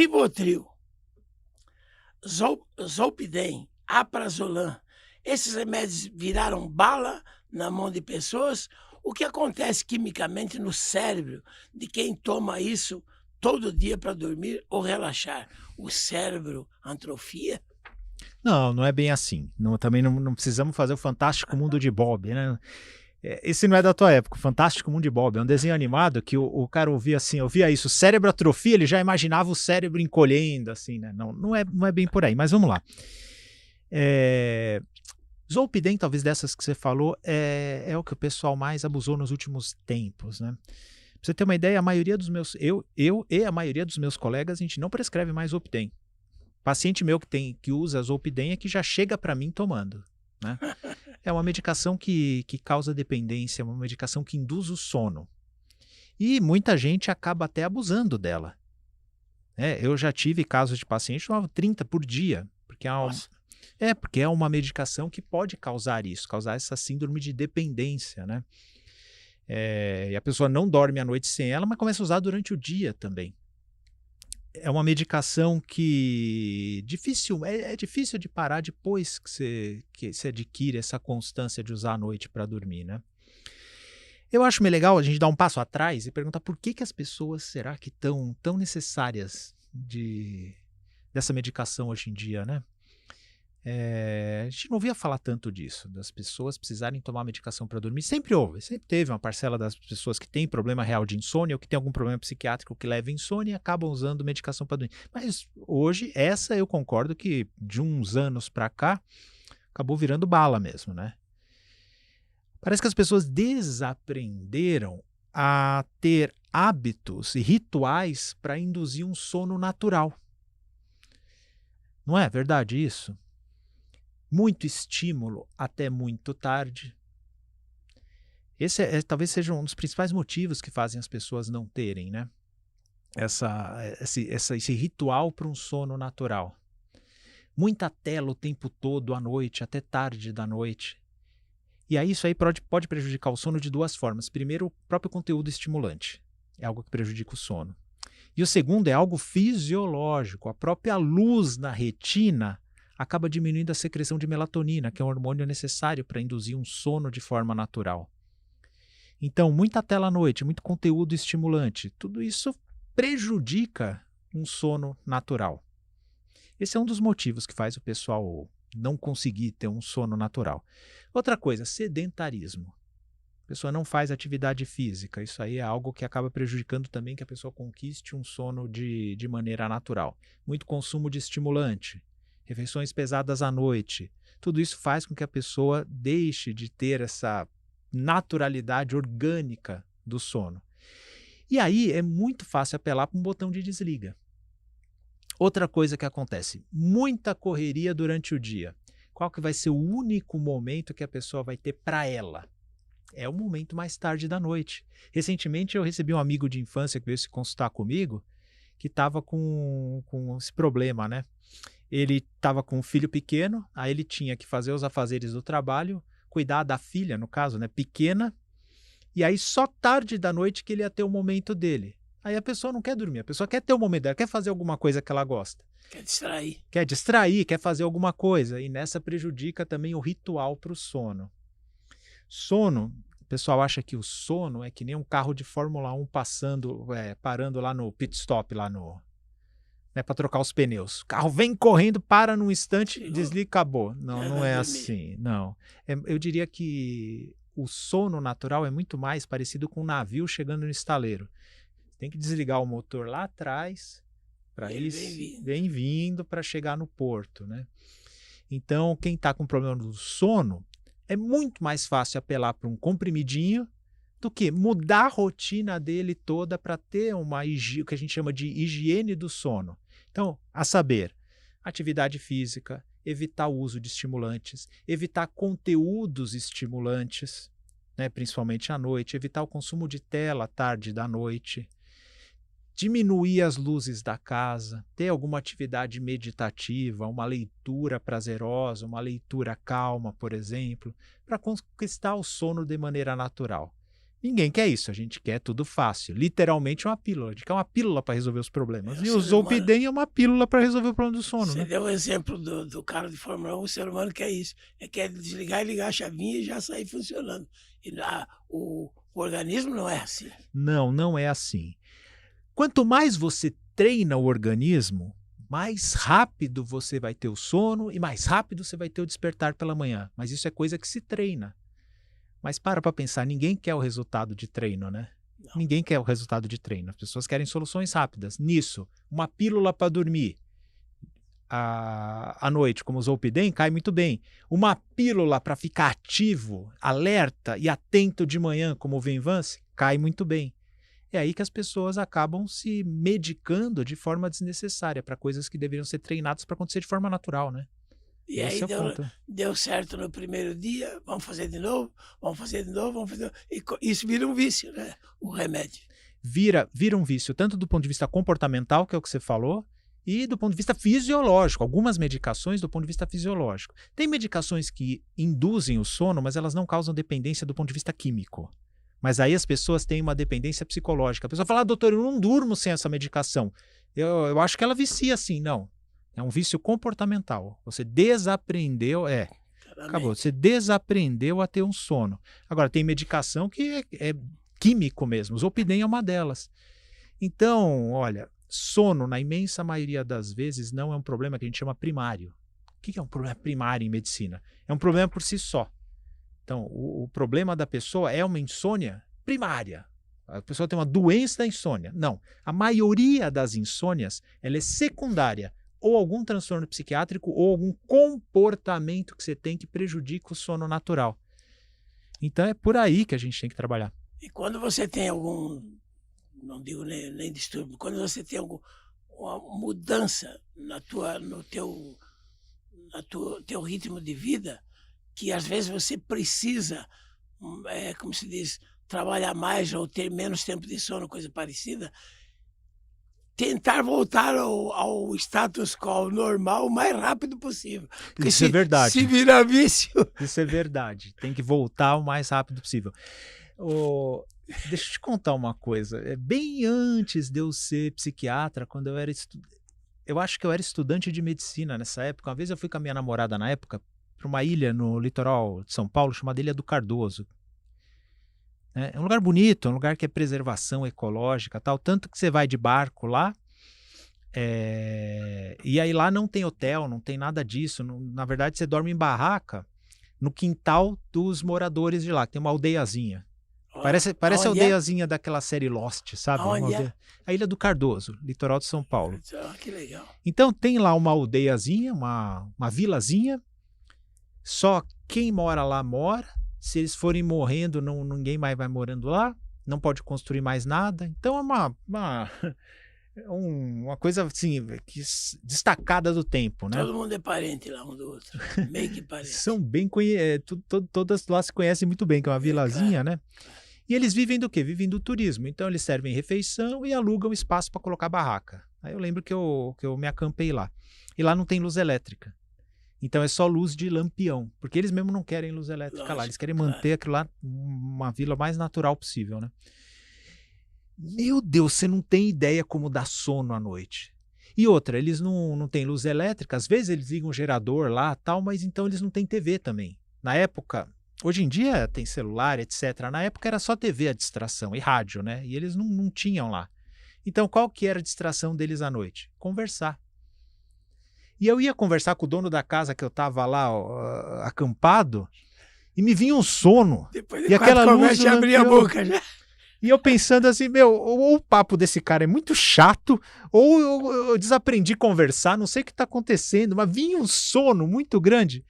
Rivotril, Zolpidem, Aprazolam, esses remédios viraram bala na mão de pessoas. O que acontece quimicamente no cérebro de quem toma isso todo dia para dormir ou relaxar? O cérebro atrofia? Não, não é bem assim. Também não precisamos fazer o Fantástico Mundo de Bob, né? Esse não é da tua época, o Fantástico Mundo de Bob. É um desenho animado que o cara ouvia assim, ouvia isso, cérebro atrofia, ele já imaginava o cérebro encolhendo, assim, né? Não é bem por aí, mas vamos lá. Zolpidem, talvez dessas que você falou, é o que o pessoal mais abusou nos últimos tempos, né? Pra você ter uma ideia, a maioria dos meus, eu e a maioria dos meus colegas, a gente não prescreve mais Zolpidem. Paciente meu que usa Zolpidem é que já chega para mim tomando, né? É uma medicação que causa dependência, é uma medicação que induz o sono. E muita gente acaba até abusando dela. Eu já tive casos de pacientes que tomavam 30 por dia, porque porque é uma medicação que pode causar isso, causar essa síndrome de dependência, né? E a pessoa não dorme à noite sem ela, mas começa a usar durante o dia também. É uma medicação que é difícil de parar depois que você adquire essa constância de usar à noite para dormir, né? Eu acho meio legal a gente dar um passo atrás e perguntar por que as pessoas será que estão tão necessárias dessa medicação hoje em dia, né? A gente não ouvia falar tanto disso, das pessoas precisarem tomar medicação para dormir. Sempre teve uma parcela das pessoas que tem problema real de insônia ou que tem algum problema psiquiátrico que leva a insônia e acabam usando medicação para dormir. Mas hoje, essa eu concordo que de uns anos para cá, acabou virando bala mesmo, né? Parece que as pessoas desaprenderam a ter hábitos e rituais para induzir um sono natural. Não é verdade isso? Muito estímulo até muito tarde. Esse talvez seja um dos principais motivos que fazem as pessoas não terem, né? Esse ritual para um sono natural. Muita tela o tempo todo, à noite, até tarde da noite. E aí isso aí pode prejudicar o sono de duas formas. Primeiro, o próprio conteúdo estimulante. É algo que prejudica o sono. E o segundo é algo fisiológico. A própria luz na retina acaba diminuindo a secreção de melatonina, que é um hormônio necessário para induzir um sono de forma natural. Então, muita tela à noite, muito conteúdo estimulante, tudo isso prejudica um sono natural. Esse é um dos motivos que faz o pessoal não conseguir ter um sono natural. Outra coisa, sedentarismo. A pessoa não faz atividade física. Isso aí é algo que acaba prejudicando também que a pessoa conquiste um sono de maneira natural. Muito consumo de estimulante, refeições pesadas à noite. Tudo isso faz com que a pessoa deixe de ter essa naturalidade orgânica do sono. E aí é muito fácil apelar para um botão de desliga. Outra coisa que acontece, muita correria durante o dia. Qual que vai ser o único momento que a pessoa vai ter para ela? É o momento mais tarde da noite. Recentemente eu recebi um amigo de infância que veio se consultar comigo, que estava com esse problema, né? Ele estava com um filho pequeno, aí ele tinha que fazer os afazeres do trabalho, cuidar da filha, no caso, né, pequena, e aí só tarde da noite que ele ia ter o momento dele. Aí a pessoa não quer dormir, a pessoa quer ter o momento dela, quer fazer alguma coisa que ela gosta. Quer distrair. Quer distrair, quer fazer alguma coisa, e nessa prejudica também o ritual para o sono. Sono, o pessoal acha que o sono é que nem um carro de Fórmula 1 parando lá no pit stop, lá para trocar os pneus. O carro vem correndo, para num instante, desliga e acabou. Não é assim, não. Eu diria que o sono natural é muito mais parecido com um navio chegando no estaleiro. Tem que desligar o motor lá atrás, para ele vem vindo para chegar no porto, né? Então, quem está com problema do sono, é muito mais fácil apelar para um comprimidinho do que mudar a rotina dele toda para ter o que a gente chama de higiene do sono. Então, a saber, atividade física, evitar o uso de estimulantes, evitar conteúdos estimulantes, né, principalmente à noite, evitar o consumo de tela à tarde da noite, diminuir as luzes da casa, ter alguma atividade meditativa, uma leitura prazerosa, uma leitura calma, por exemplo, para conquistar o sono de maneira natural. Ninguém quer isso, a gente quer tudo fácil. Literalmente uma pílula. A gente quer uma pílula para resolver os problemas. O E o ser humano, Zolpidem é uma pílula para resolver o problema do sono, você né? deu o exemplo do carro de Fórmula 1, o ser humano quer isso. É quer desligar e ligar a chavinha e já sair funcionando. E o organismo não é assim. Não, não é assim. Quanto mais você treina o organismo, mais rápido você vai ter o sono e mais rápido você vai ter o despertar pela manhã. Mas isso é coisa que se treina. Mas para pensar, ninguém quer o resultado de treino, né? Não. Ninguém quer o resultado de treino. As pessoas querem soluções rápidas. Nisso, uma pílula para dormir à noite, como o Zolpidem, cai muito bem. Uma pílula para ficar ativo, alerta e atento de manhã, como o Venvance, cai muito bem. É aí que as pessoas acabam se medicando de forma desnecessária para coisas que deveriam ser treinadas para acontecer de forma natural, né? E Esse aí é o ponto. deu certo no primeiro dia, vamos fazer de novo, vamos fazer de novo, vamos fazer de novo. E isso vira um vício, né? O remédio. Vira um vício, tanto do ponto de vista comportamental, que é o que você falou, e do ponto de vista fisiológico. Algumas medicações do ponto de vista fisiológico. Tem medicações que induzem o sono, mas elas não causam dependência do ponto de vista químico. Mas aí as pessoas têm uma dependência psicológica. A pessoa fala, doutor, eu não durmo sem essa medicação. Eu acho que ela vicia assim. Não. É um vício comportamental. Você desaprendeu, acabou. Você desaprendeu a ter um sono. Agora, tem medicação que é químico mesmo. O Zolpidem é uma delas. Então, olha, sono, na imensa maioria das vezes, não é um problema que a gente chama primário. O que é um problema primário em medicina? É um problema por si só. Então, o problema da pessoa é uma insônia primária. A pessoa tem uma doença da insônia. Não. A maioria das insônias ela é secundária. Ou algum transtorno psiquiátrico ou algum comportamento que você tem que prejudica o sono natural. Então, é por aí que a gente tem que trabalhar. E quando você tem algum, não digo nem distúrbio, quando você tem uma mudança no teu ritmo de vida, que às vezes você precisa, como se diz, trabalhar mais ou ter menos tempo de sono, coisa parecida, tentar voltar ao status quo normal o mais rápido possível. Porque Isso é verdade. Se virar vício... Isso é verdade. Tem que voltar o mais rápido possível. Deixa eu te contar uma coisa. Bem antes de eu ser psiquiatra, quando eu era eu acho que eu era estudante de medicina nessa época. Uma vez eu fui com a minha namorada na época para uma ilha no litoral de São Paulo chamada Ilha do Cardoso. É um lugar bonito, é um lugar que é preservação ecológica, tal, tanto que você vai de barco lá, e aí lá não tem hotel, não tem nada disso. Na verdade, você dorme em barraca no quintal dos moradores de lá, que tem uma aldeiazinha. Parece a aldeiazinha daquela série Lost, sabe? A Ilha do Cardoso, litoral de São Paulo. Que legal. Então tem lá uma aldeiazinha, uma vilazinha. Só quem mora lá mora. Se eles forem morrendo, ninguém mais vai morando lá. Não pode construir mais nada. Então é uma coisa assim, destacada do tempo, né? Todo mundo é parente lá um do outro. Meio que parente. São bem todas lá se conhecem muito bem, que é uma vilazinha, claro. né? E eles vivem do quê? Vivem do turismo. Então eles servem refeição e alugam espaço para colocar barraca. Aí eu lembro que eu me acampei lá. E lá não tem luz elétrica. Então é só luz de lampião, porque eles mesmo não querem luz elétrica lá, eles querem manter aquilo lá uma vila mais natural possível, né? Meu Deus, você não tem ideia como dá sono à noite. E outra, eles não têm luz elétrica, às vezes eles ligam um gerador lá, tal, mas então eles não têm TV também. Na época, hoje em dia tem celular, etc. Na época era só TV a distração e rádio, né? E eles não tinham lá. Então qual que era a distração deles à noite? Conversar. E eu ia conversar com o dono da casa que eu estava lá acampado e me vinha um sono. Depois e aquela luz abria a boca já. E eu pensando assim, ou o papo desse cara é muito chato, ou eu desaprendi a conversar, não sei o que está acontecendo, mas vinha um sono muito grande.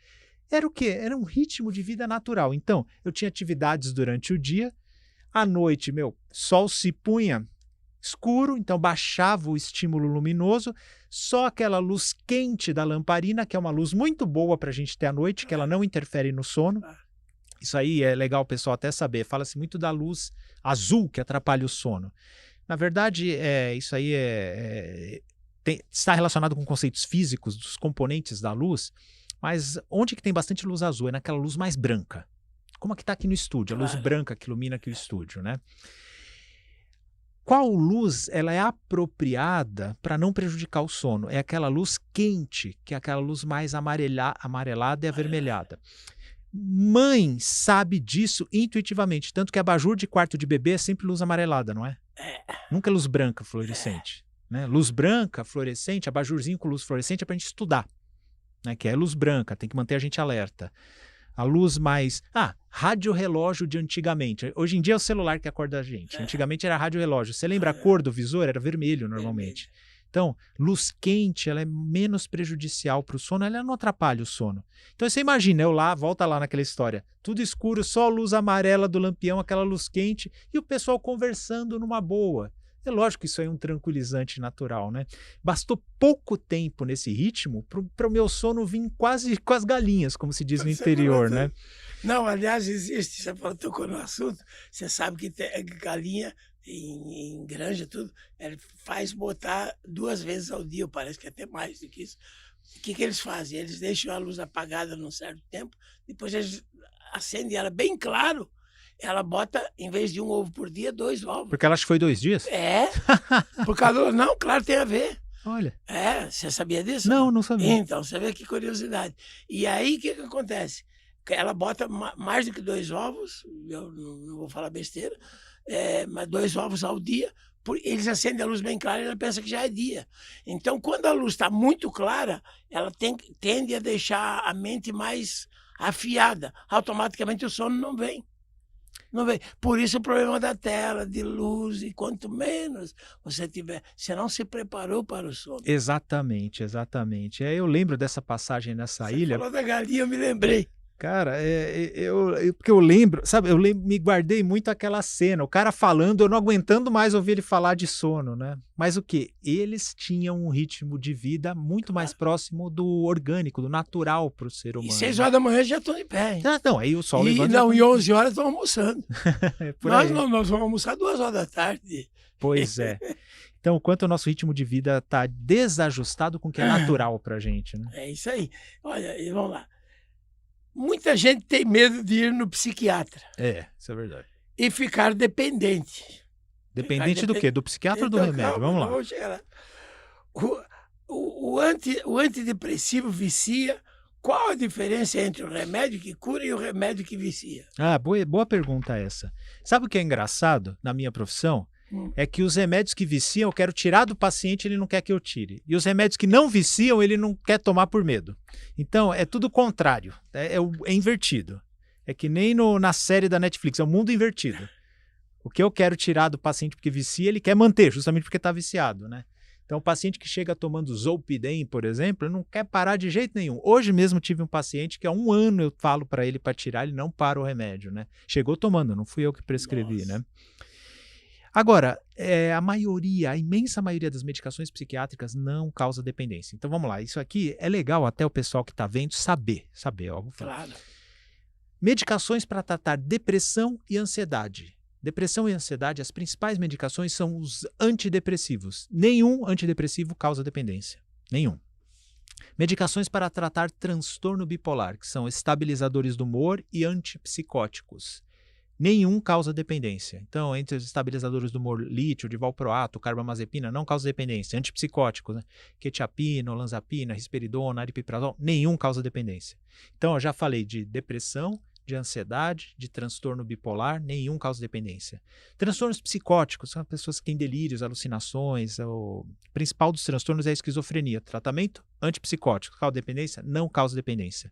Era o quê? Era um ritmo de vida natural. Então, eu tinha atividades durante o dia, à noite, sol se punha escuro, então baixava o estímulo luminoso, só aquela luz quente da lamparina, que é uma luz muito boa para a gente ter à noite, que ela não interfere no sono. Isso aí é legal o pessoal até saber. Fala-se muito da luz azul que atrapalha o sono. Na verdade, isso aí está relacionado com conceitos físicos dos componentes da luz, mas onde que tem bastante luz azul? É naquela luz mais branca. como é que está aqui no estúdio, a luz Claro. branca que ilumina aqui o estúdio, né? Qual luz ela é apropriada para não prejudicar o sono? É aquela luz quente, que é aquela luz mais amarelada e avermelhada. Mãe sabe disso intuitivamente, tanto que abajur de quarto de bebê é sempre luz amarelada, não é? É, Nunca é luz branca fluorescente. Né? Luz branca fluorescente, abajurzinho com luz fluorescente é para a gente estudar, né? Que é luz branca, tem que manter a gente alerta. A luz mais... rádio relógio de antigamente. Hoje em dia é o celular que acorda a gente. Antigamente era rádio relógio. Você lembra a cor do visor? Era vermelho normalmente. Então, luz quente, ela é menos prejudicial para o sono, ela não atrapalha o sono. Então você imagina, volta lá naquela história, tudo escuro, só a luz amarela do lampião, aquela luz quente, e o pessoal conversando numa boa. É lógico que isso aí é um tranquilizante natural, né? Bastou pouco tempo nesse ritmo para o meu sono vir quase com as galinhas, como se diz no interior, né? Não, aliás, existe, você tocou no assunto, você sabe que galinha em granja, tudo, ele faz botar 2 vezes ao dia, parece que até mais do que isso. O que eles fazem? Eles deixam a luz apagada num certo tempo, depois eles acendem ela bem claro, ela bota, em vez de 1 ovo por dia, 2 ovos. Porque ela acha que foi 2 dias? Por causa não, claro, tem a ver. Olha. Você sabia disso? Não sabia. Então, você vê que curiosidade. E aí, o que acontece? Ela bota mais do que 2 ovos, eu não vou falar besteira, mas 2 ovos ao dia, eles acendem a luz bem clara e ela pensa que já é dia. Então, quando a luz está muito clara, ela tende a deixar a mente mais afiada. Automaticamente o sono não vem. Não vem. Por isso o problema da tela, de luz, e quanto menos você tiver, você não se preparou para o sono. Exatamente. Eu lembro dessa passagem nessa ilha. Você falou da galinha, eu me lembrei. Cara, porque eu lembro, sabe, me guardei muito aquela cena, o cara falando, eu não aguentando mais ouvir ele falar de sono, né? Mas o quê? Eles tinham um ritmo de vida muito mais próximo do orgânico, do natural para o ser humano. E 6 horas da manhã já estão em pé, hein? Não, aí o sol levanta. E 11 horas estão almoçando. Nós vamos almoçar 2 horas da tarde. Pois é. Então, o quanto o nosso ritmo de vida está desajustado com o que é natural pra gente, né? É isso aí. Olha, e vamos lá. Muita gente tem medo de ir no psiquiatra. Isso é verdade. E ficar dependente. Dependente do quê? Do psiquiatra ou do remédio? Calma, Vamos lá. Vamos chegar lá. O antidepressivo vicia. Qual a diferença entre o remédio que cura e o remédio que vicia? Boa pergunta essa. Sabe o que é engraçado na minha profissão? É que os remédios que viciam, eu quero tirar do paciente, ele não quer que eu tire. E os remédios que não viciam, ele não quer tomar por medo. Então, é tudo o contrário. É invertido. É que nem na série da Netflix, é o mundo invertido. O que eu quero tirar do paciente porque vicia, ele quer manter, justamente porque está viciado, né? Então, o paciente que chega tomando Zolpidem, por exemplo, ele não quer parar de jeito nenhum. Hoje mesmo tive um paciente que há 1 ano eu falo para ele para tirar, ele não para o remédio, né? Chegou tomando, não fui eu que prescrevi, né? Agora, a imensa maioria das medicações psiquiátricas não causa dependência. Então vamos lá, isso aqui é legal até o pessoal que está vendo saber. Claro. Medicações para tratar depressão e ansiedade. Depressão e ansiedade, as principais medicações são os antidepressivos. Nenhum antidepressivo causa dependência. Nenhum. Medicações para tratar transtorno bipolar, que são estabilizadores do humor e antipsicóticos. Nenhum causa dependência. Então, entre os estabilizadores do humor, lítio, de valproato, carbamazepina, não causa dependência. Antipsicóticos, né? Quetiapina, olanzapina, risperidona, aripiprazol, nenhum causa dependência. Então, eu já falei de depressão, de ansiedade, de transtorno bipolar, nenhum causa dependência. Transtornos psicóticos, são pessoas que têm delírios, alucinações, o principal dos transtornos é a esquizofrenia. Tratamento antipsicótico, causa dependência? Não causa dependência.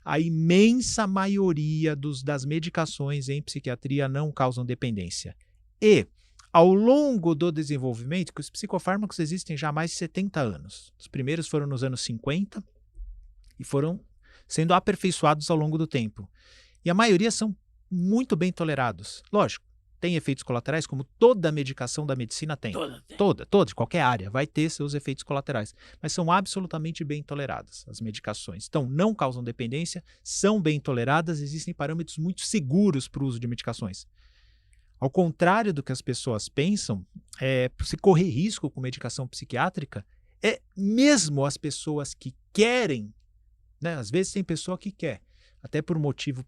A imensa maioria das medicações em psiquiatria não causam dependência. E, ao longo do desenvolvimento, que os psicofármacos existem já há mais de 70 anos. Os primeiros foram nos anos 50 e foram sendo aperfeiçoados ao longo do tempo. E a maioria são muito bem tolerados. Lógico, tem efeitos colaterais, como toda medicação da medicina tem. Toda, de qualquer área, vai ter seus efeitos colaterais. Mas são absolutamente bem toleradas as medicações. Então, não causam dependência, são bem toleradas, existem parâmetros muito seguros para o uso de medicações. Ao contrário do que as pessoas pensam, se correr risco com medicação psiquiátrica, mesmo as pessoas que querem, né? Às vezes tem pessoa que quer, até por motivo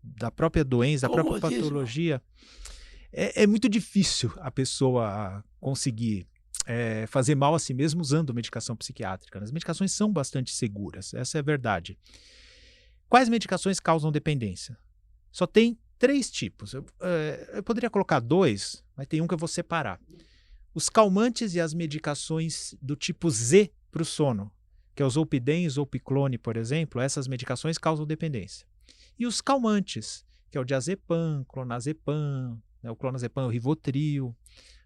da própria doença, da própria Comodismo. patologia, é muito difícil a pessoa conseguir fazer mal a si mesmo usando medicação psiquiátrica. As medicações são bastante seguras, essa é a verdade. Quais medicações causam dependência? Só tem 3 tipos. Eu poderia colocar 2, mas tem um que eu vou separar. Os calmantes e as medicações do tipo Z para o sono, que é o Zolpidem, Zolpiclone, por exemplo, essas medicações causam dependência. E os calmantes, que é o diazepam, clonazepam, né, o clonazepam, o Rivotril,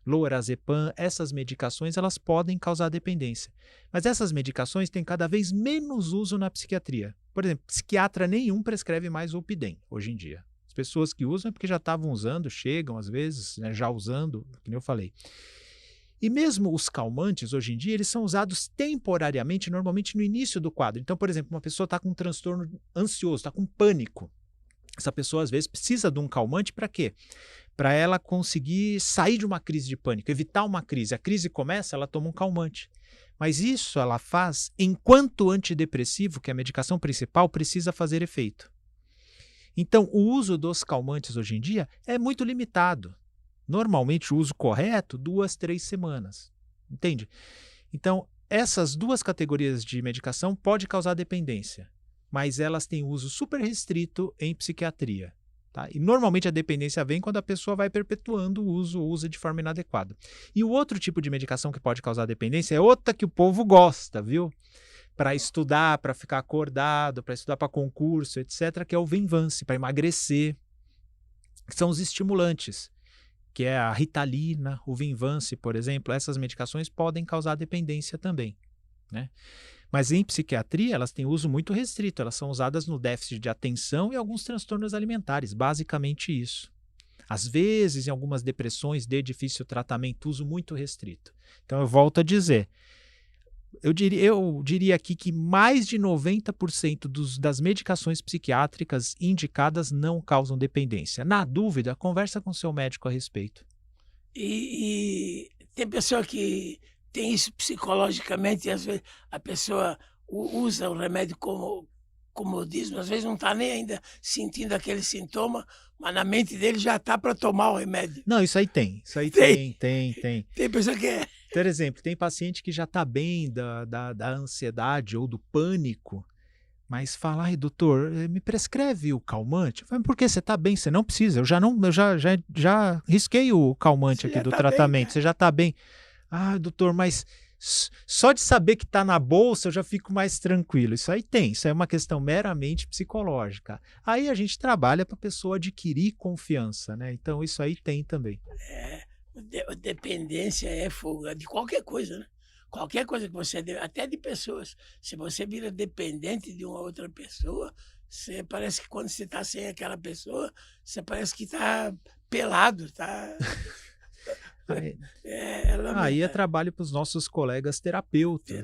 lorazepam, essas medicações elas podem causar dependência. Mas essas medicações têm cada vez menos uso na psiquiatria. Por exemplo, psiquiatra nenhum prescreve mais Zolpidem hoje em dia. As pessoas que usam é porque já estavam usando, chegam às vezes, né, já usando, como eu falei. E mesmo os calmantes, hoje em dia, eles são usados temporariamente, normalmente no início do quadro. Então, por exemplo, uma pessoa está com um transtorno ansioso, está com pânico. Essa pessoa, às vezes, precisa de um calmante para quê? Para ela conseguir sair de uma crise de pânico, evitar uma crise. A crise começa, ela toma um calmante. Mas isso ela faz enquanto o antidepressivo, que é a medicação principal, precisa fazer efeito. Então, o uso dos calmantes hoje em dia é muito limitado. Normalmente, o uso correto, 2, 3 semanas. Entende? Então, essas 2 categorias de medicação podem causar dependência, mas elas têm uso super restrito em psiquiatria. Tá? E normalmente a dependência vem quando a pessoa vai perpetuando o uso, usa de forma inadequada. E o outro tipo de medicação que pode causar dependência é outra que o povo gosta, viu? Para estudar, para ficar acordado, para estudar para concurso, etc., que é o Venvance, para emagrecer, que são os estimulantes, que é a Ritalina, o Venvance, por exemplo. Essas medicações podem causar dependência também, né? Mas em psiquiatria elas têm uso muito restrito, elas são usadas no déficit de atenção e alguns transtornos alimentares, basicamente isso. Às vezes, em algumas depressões de difícil tratamento, uso muito restrito. Então eu volto a dizer, eu diria aqui que mais de 90% das medicações psiquiátricas indicadas não causam dependência. Na dúvida, conversa com seu médico a respeito. E tem pessoa que tem isso psicologicamente, e às vezes a pessoa usa o remédio como comodismo, às vezes não está nem ainda sentindo aquele sintoma, mas na mente dele já está para tomar o remédio. Não, isso aí tem. Isso aí Tem. tem. Tem pessoa que é. Por exemplo, tem paciente que já está bem da ansiedade ou do pânico, mas fala, ai, doutor, me prescreve o calmante? Eu falo, por que você está bem? Você não precisa, eu já risquei o calmante Você aqui já do tá bem, tratamento, né? você já está bem. Ah, doutor, mas só de saber que está na bolsa eu já fico mais tranquilo. Isso aí tem, isso é uma questão meramente psicológica. Aí a gente trabalha para a pessoa adquirir confiança, né? Então isso aí tem também. Dependência é fogo, de qualquer coisa, né? Qualquer coisa que você... Até de pessoas. Se você vira dependente de uma outra pessoa, você parece que quando você está sem aquela pessoa, você parece que está pelado, está... Aí É aí é lamentável. trabalho para os nossos colegas terapeutas, né?